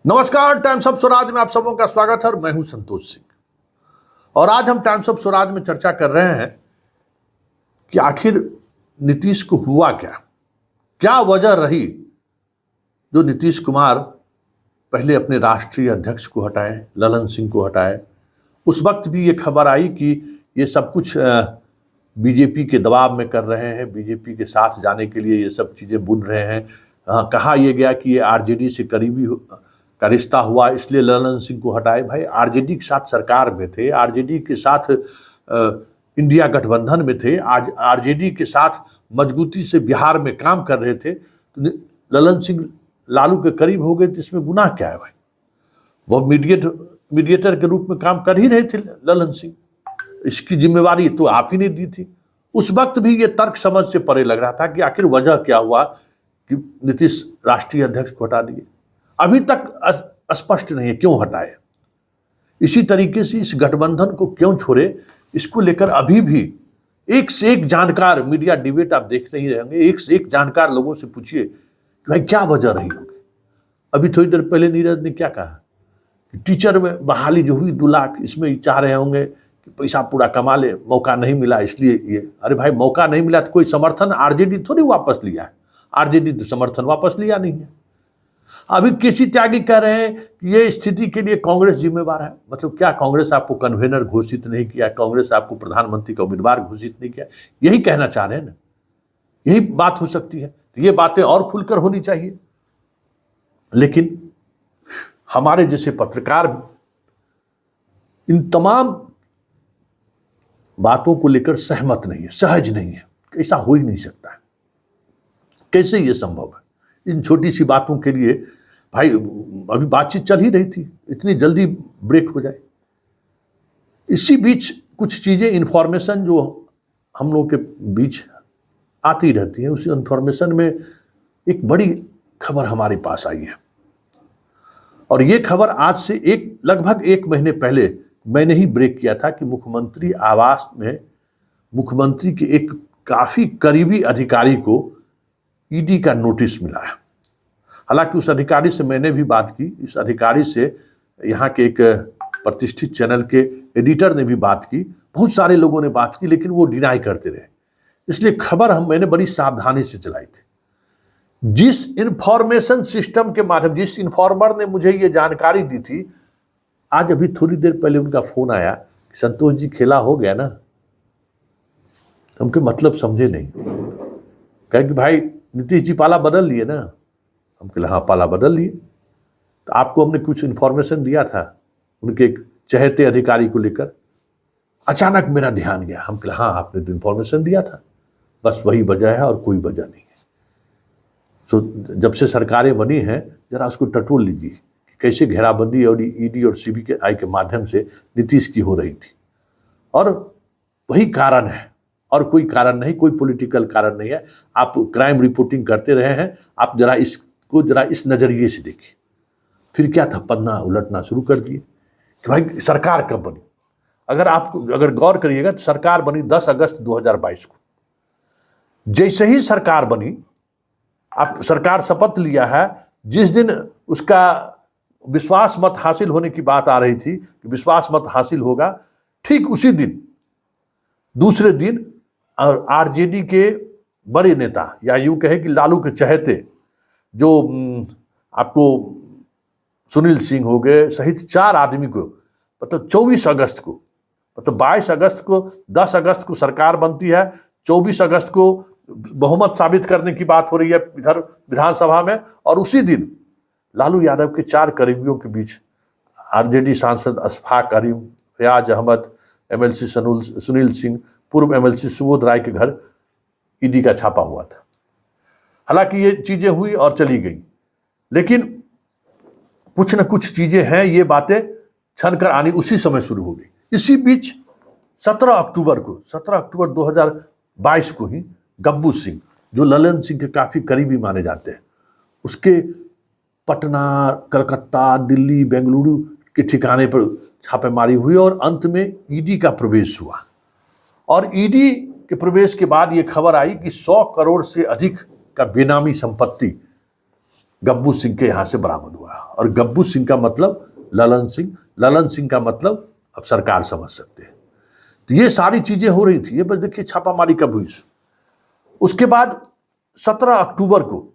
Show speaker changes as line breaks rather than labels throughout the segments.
नमस्कार, times of Swaraj में आप सबों का स्वागत है और मैं हूं संतोष सिंह। और आज हम टाइम्स ऑफ स्वराज में चर्चा कर रहे हैं कि आखिर नीतीश को हुआ क्या वजह रही जो नीतीश कुमार पहले अपने राष्ट्रीय अध्यक्ष को हटाए, ललन सिंह को हटाए। उस वक्त भी ये खबर आई कि ये सब कुछ बीजेपी के दबाव में कर रहे हैं, बीजेपी के साथ जाने के लिए ये सब चीज़ें बुन रहे हैं। कहा यह गया कि ये आरजेडी से करीबी का रिश्ता हुआ इसलिए ललन सिंह को हटाए। भाई आरजेडी के साथ सरकार में थे, आरजेडी के साथ इंडिया गठबंधन में थे, आज आरजेडी के साथ मजबूती से बिहार में काम कर रहे थे, तो ललन सिंह लालू के करीब हो गए तो इसमें गुनाह क्या है भाई? वो मीडिएटर के रूप में काम कर ही रहे थे ललन सिंह, इसकी जिम्मेवारी तो आप ही ने दी थी। उस वक्त भी ये तर्क समझ से परे लग रहा था कि आखिर वजह क्या हुआ कि नीतीश राष्ट्रीय अध्यक्ष को हटा दिए। अभी तक स्पष्ट नहीं है क्यों हटाए। इसी तरीके से इस गठबंधन को क्यों छोड़े, इसको लेकर अभी भी एक से एक जानकार, मीडिया डिबेट आप देख नहीं रहेंगे, एक से एक जानकार लोगों से पूछिए कि भाई क्या वजह रही होगी। अभी थोड़ी देर पहले नीरज ने क्या कहा कि टीचर में बहाली जो हुई 2 लाख, इसमें चाह रहे होंगे कि पैसा पूरा कमा ले, मौका नहीं मिला इसलिए ये। अरे भाई मौका नहीं मिला तो कोई समर्थन आरजेडी थोड़ी वापस लिया है, आरजेडी तो समर्थन वापस लिया नहीं है। अभी केसी त्यागी कह रहे हैं कि ये स्थिति के लिए कांग्रेस जिम्मेवार है। मतलब क्या कांग्रेस आपको कन्वेनर घोषित नहीं किया, कांग्रेस आपको प्रधानमंत्री का उम्मीदवार घोषित नहीं किया, यही कहना चाह रहे हैं ना? यही बात हो सकती है। तो ये बातें और खुलकर होनी चाहिए। लेकिन हमारे जैसे पत्रकार इन तमाम बातों को लेकर सहमत नहीं है, सहज नहीं है। ऐसा हो ही नहीं सकता है, कैसे ये संभव है? इन छोटी सी बातों के लिए भाई अभी बातचीत चल ही रही थी, इतनी जल्दी ब्रेक हो जाए। इसी बीच कुछ चीजें, इंफॉर्मेशन जो हम लोग के बीच आती रहती है, उसी इंफॉर्मेशन में एक बड़ी खबर हमारे पास आई है। और ये खबर आज से लगभग 1 महीने पहले मैंने ही ब्रेक किया था कि मुख्यमंत्री आवास में मुख्यमंत्री के एक काफी करीबी अधिकारी को ईडी का नोटिस मिला है। हालांकि उस अधिकारी से मैंने भी बात की, इस अधिकारी से यहाँ के एक प्रतिष्ठित चैनल के एडिटर ने भी बात की, बहुत सारे लोगों ने बात की, लेकिन वो डिनाई करते रहे। इसलिए खबर मैंने बड़ी सावधानी से चलाई थी। जिस इंफॉर्मेशन सिस्टम के माध्यम, जिस इन्फॉर्मर ने मुझे ये जानकारी दी थी, आज अभी थोड़ी देर पहले उनका फोन आया कि संतोष जी खेला हो गया ना। हमके मतलब समझे नहीं, कहे कि भाई नीतीश जी पाला बदल लिए ना। हम कहे हाँ पाला बदल लिए। तो आपको हमने कुछ इन्फॉर्मेशन दिया था उनके एक चहेते अधिकारी को लेकर। अचानक मेरा ध्यान गया, हम कहे हाँ आपने तो इन्फॉर्मेशन दिया था, बस वही वजह है और कोई वजह नहीं है। तो जब से सरकारें बनी हैं जरा उसको टटोल लीजिए कि कैसे घेराबंदी और ईडी और सीबीआई के माध्यम से नीतीश की हो रही थी। और वही कारण है और कोई कारण नहीं, कोई पॉलिटिकल कारण नहीं है। आप क्राइम रिपोर्टिंग करते रहे हैं, आप जरा इस नजरिए से देखिए। फिर क्या था, पन्ना उलटना शुरू कर दिए कि भाई सरकार कब बनी। अगर गौर करिएगा तो सरकार बनी 10 अगस्त 2022 को। जैसे ही सरकार बनी, आप सरकार शपथ लिया है, जिस दिन उसका विश्वास मत हासिल होने की बात आ रही थी कि विश्वास मत हासिल होगा, ठीक उसी दिन दूसरे दिन आरजेडी के बड़े नेता, या यूं कहे कि लालू के चहेते, जो आपको सुनील सिंह हो गए सहित 4 आदमी को, मतलब 24 अगस्त को, मतलब 22 अगस्त को, 10 अगस्त को सरकार बनती है, 24 अगस्त को बहुमत साबित करने की बात हो रही है इधर विधानसभा में, और उसी दिन लालू यादव के 4 करीबियों के बीच आरजेडी सांसद अशफाक अरीम, फयाज अहमद, एमएलसी सुनील सिंह, पूर्व एमएलसी सुबोध राय के घर ईडी का छापा हुआ था। हालांकि ये चीजें हुई और चली गई, लेकिन कुछ न कुछ चीजें हैं, ये बातें छनकर आनी उसी समय शुरू हो गई। इसी बीच 17 अक्टूबर 2022 को ही गब्बू सिंह, जो ललन सिंह के काफी करीबी माने जाते हैं, उसके पटना, कलकत्ता, दिल्ली, बेंगलुरु के ठिकाने पर छापेमारी हुई और अंत में ईडी का प्रवेश हुआ। और ईडी के प्रवेश के बाद ये खबर आई कि 100 करोड़ से अधिक का बेनामी संपत्ति गब्बू सिंह के यहाँ से बरामद हुआ। और गब्बू सिंह का मतलब ललन सिंह, ललन सिंह का मतलब अब सरकार समझ सकते हैं। तो ये सारी चीजें हो रही थी। ये बस देखिए छापामारी कब हुई। उसके बाद 17 अक्टूबर को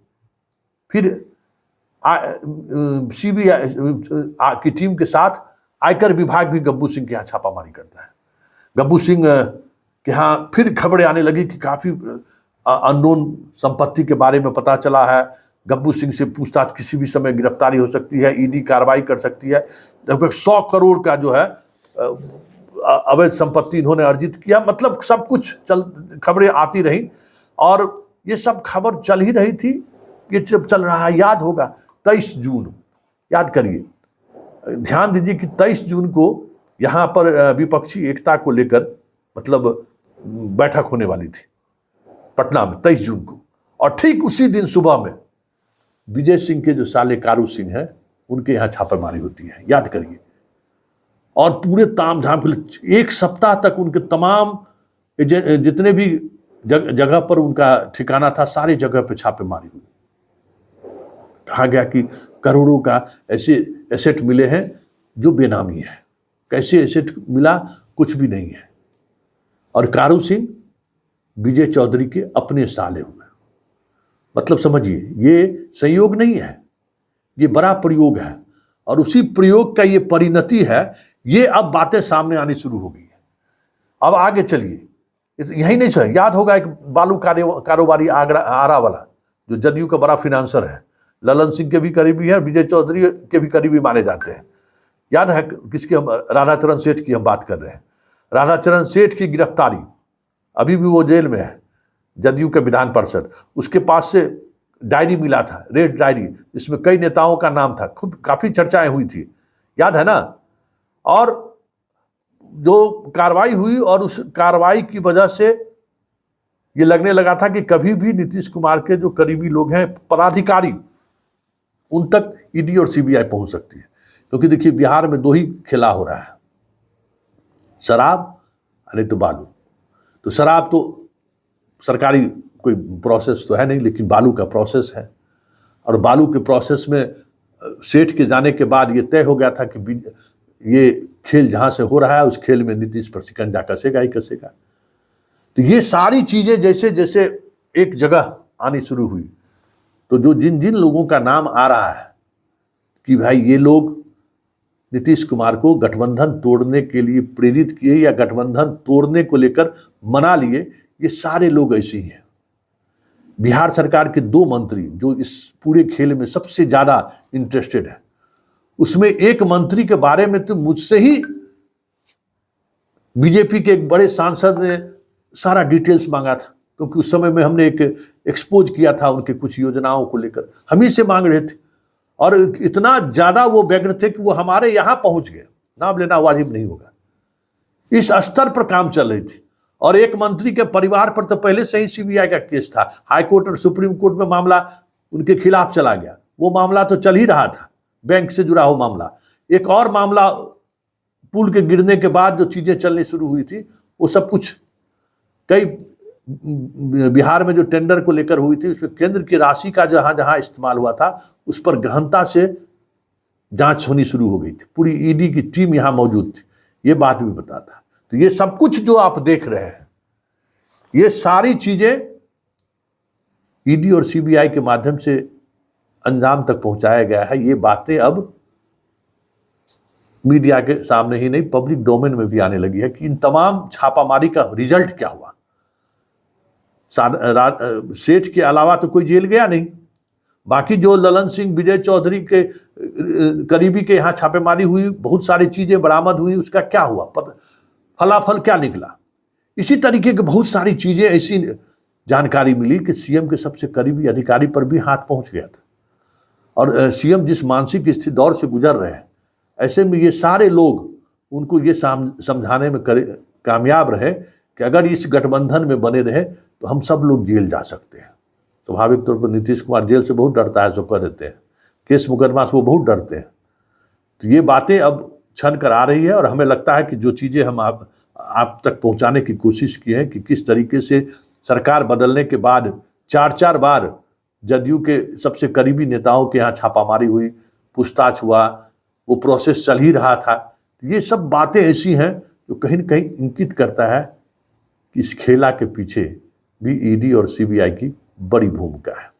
फिर सीबीआई की टीम के साथ आयकर विभाग भी गब्बू सिंह के यहाँ छापामारी करता है। गब्बू सिंह के यहाँ फिर खबरें आने लगी कि काफी अननोन संपत्ति के बारे में पता चला है। गब्बू सिंह से पूछताछ किसी भी समय गिरफ्तारी हो सकती है, ईडी कार्रवाई कर सकती है। लगभग 100 करोड़ का जो है अवैध संपत्ति इन्होंने अर्जित किया। मतलब सब कुछ खबरें आती रही और ये सब खबर चल ही रही थी। ये जब चल रहा है, याद होगा 23 जून, याद करिए, ध्यान दीजिए कि 23 जून को यहाँ पर विपक्षी एकता को लेकर मतलब बैठक होने वाली थी पटना में 23 जून को। और ठीक उसी दिन सुबह में विजय सिंह के जो साले कारू सिंह हैं उनके यहाँ छापेमारी होती है, याद करिए। और पूरे ताम झाम के एक सप्ताह तक उनके तमाम जितने भी जगह पर उनका ठिकाना था सारी जगह पे छापेमारी हुई। कहा गया कि करोड़ों का ऐसे एसेट मिले हैं जो बेनामी है। कैसे एसेट मिला, कुछ भी नहीं है। और कारू सिंह विजय चौधरी के अपने साले हुए। मतलब समझिए, ये संयोग नहीं है, ये बड़ा प्रयोग है। और उसी प्रयोग का ये परिणति है। ये अब बातें सामने आनी शुरू हो गई है। अब आगे चलिए, यही नहीं सर, याद होगा एक बालू कारोबारी आरा वाला जो जदयू का बड़ा फिनांसर है, ललन सिंह के भी करीबी है, विजय चौधरी के भी करीबी माने जाते हैं। याद है किसके, हम राधाचरण सेठ की हम बात कर रहे हैं। राधाचरण सेठ की गिरफ्तारी, अभी भी वो जेल में है, जदयू के विधान पार्षद। उसके पास से डायरी मिला था, रेड डायरी, जिसमें कई नेताओं का नाम था। खूब काफी चर्चाएं हुई थी, याद है ना। और जो कार्रवाई हुई और उस कार्रवाई की वजह से ये लगने लगा था कि कभी भी नीतीश कुमार के जो करीबी लोग हैं, पदाधिकारी, उन तक ईडी और सीबीआई पहुंच सकती है। क्योंकि देखिए बिहार में 2 ही खेला हो रहा है, शराब अरे तो बालू। तो शराब तो सरकारी कोई प्रोसेस तो है नहीं, लेकिन बालू का प्रोसेस है। और बालू के प्रोसेस में सेठ के जाने के बाद ये तय हो गया था कि ये खेल जहां से हो रहा है उस खेल में नीतीश पर शिकंजा कसेगा ही कसेगा। तो ये सारी चीजें जैसे जैसे एक जगह आनी शुरू हुई, तो जो जिन जिन लोगों का नाम आ रहा है कि भाई ये लोग नीतीश कुमार को गठबंधन तोड़ने के लिए प्रेरित किए या गठबंधन तोड़ने को लेकर मना लिए, ये सारे लोग ऐसे ही हैं। बिहार सरकार के 2 मंत्री जो इस पूरे खेल में सबसे ज्यादा इंटरेस्टेड है, उसमें एक मंत्री के बारे में तो मुझसे ही बीजेपी के एक बड़े सांसद ने सारा डिटेल्स मांगा था। क्योंकि उस समय में हमने एक एक्सपोज किया था उनके कुछ योजनाओं को लेकर, हम ही से मांग रहे थे। और इतना ज्यादा वो व्यग्र थे कि वो हमारे यहां पहुंच गए, नाम लेना वाजिब नहीं होगा। इस स्तर पर काम चल रही थी। और एक मंत्री के परिवार पर तो पहले से ही सीबीआई का केस था। हाई कोर्ट और सुप्रीम कोर्ट में मामला उनके खिलाफ चला गया। वो मामला तो चल ही रहा था, बैंक से जुड़ा हुआ मामला। एक और मामला पुल के गिरने के बाद जो चीजें चलनी शुरू हुई थी, वो सब कुछ कई बिहार में जो टेंडर को लेकर हुई थी, उसमें केंद्र की राशि का जहां जहां इस्तेमाल हुआ था उस पर गहनता से जांच होनी शुरू हो गई थी। पूरी ईडी की टीम यहां मौजूद थी, ये बात भी बताता। तो ये सब कुछ जो आप देख रहे हैं, ये सारी चीजें ईडी और सीबीआई के माध्यम से अंजाम तक पहुंचाया गया है। ये बातें अब मीडिया के सामने ही नहीं, पब्लिक डोमेन में भी आने लगी है कि इन तमाम छापामारी का रिजल्ट क्या हुआ। सेठ के अलावा तो कोई जेल गया नहीं। बाकी जो ललन सिंह, विजय चौधरी के करीबी के यहाँ छापेमारी हुई, बहुत सारी चीजें बरामद हुई, उसका क्या हुआ, फलाफल क्या निकला। इसी तरीके की बहुत सारी चीजें ऐसी जानकारी मिली कि सीएम के सबसे करीबी अधिकारी पर भी हाथ पहुंच गया था। और सीएम जिस मानसिक स्थिति दौर से गुजर रहे हैं, ऐसे में ये सारे लोग उनको ये समझाने में कामयाब रहे कि अगर इस गठबंधन में बने रहे तो हम सब लोग जेल जा सकते हैं। स्वाभाविक तौर पर नीतीश कुमार जेल से बहुत डरता है, सब कह देते हैं, केस मुकदमा से वो बहुत डरते हैं। तो ये बातें अब छन कर आ रही है और हमें लगता है कि जो चीज़ें हम आप तक पहुंचाने की कोशिश की है कि किस तरीके से सरकार बदलने के बाद 4-4 बार जदयू के सबसे करीबी नेताओं के यहाँ छापामारी हुई, पूछताछ हुआ, वो प्रोसेस चल ही रहा था। ये सब बातें ऐसी हैं जो कहीं न कहीं इंगित करता है कि इस खेला के पीछे भी ईडी और सीबीआई की बड़ी भूमिका है।